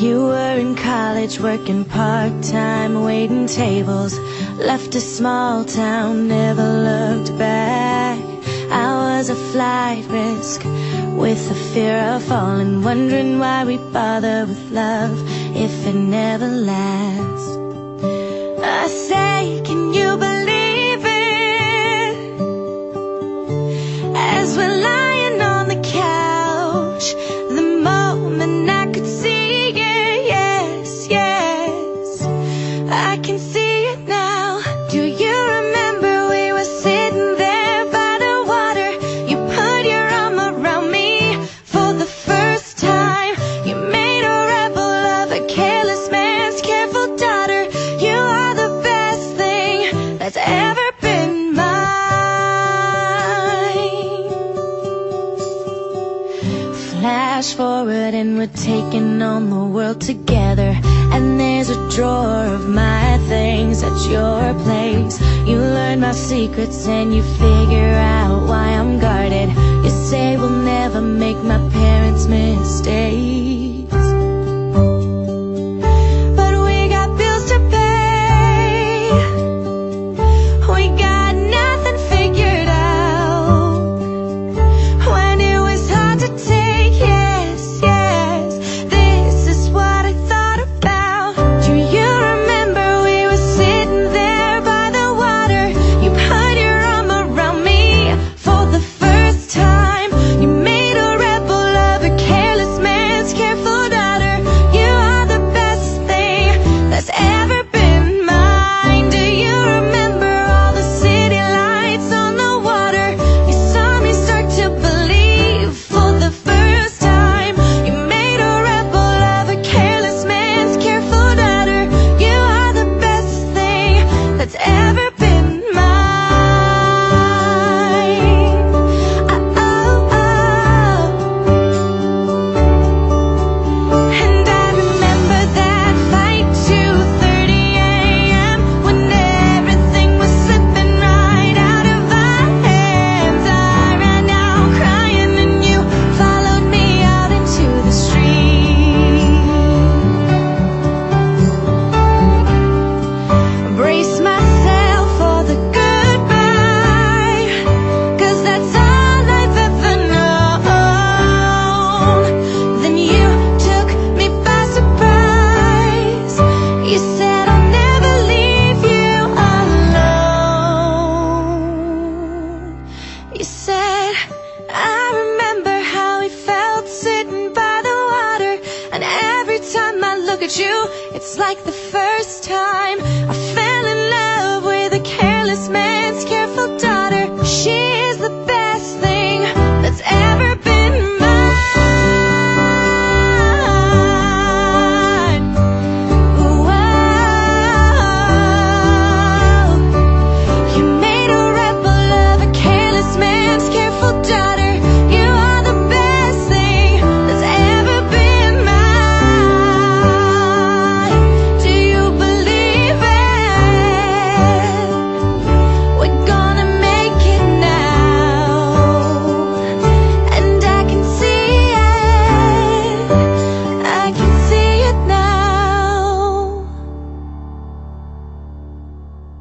You were in college working part-time, waiting tables, left a small town, never looked back. I was a flight risk with a fear of falling, wondering why we bother with love if it never lasts. I say, can you believe it? As we're lying on the couch, the moment I could see it, yes, yes, I can see it now. Do you remember we were sitting there by the water? You put your arm around me for the first time. You made a rebel of a careless man's careful daughter. You are the best thing that's ever been mine. Flash forward and we're taking on the world together, and there's a drawer of my things at your place. You learn my secrets and you figure out why I'm guarded. You say we'll never make my parents' mistakes, but we got bills to pay. We got nothing figured out. When it was hard to take, yes, yes, this is what I thought about. Do you remember we were sitting there by the water? You put your arm around me for the first time. You made a rebel of a careless man's careful daughter. You are the best thing that's ever been mine. Do you remember all the city lights on the water? You saw me start to believe for the first time. You made a rebel of a careless man's careful daughter. You are the best thing that's ever been mine. Oh, oh, oh. And I remember that fight, 2:30 a.m., when everything was slipping right out of our hands. I ran out crying and you followed me out into the street. Brace myself for the goodbye, 'cause that's all I've ever known. Then you took me by surprise. You said I'll never leave you alone. You said, I remember how we felt sitting by the water, and every time I look at you, it's like the first time.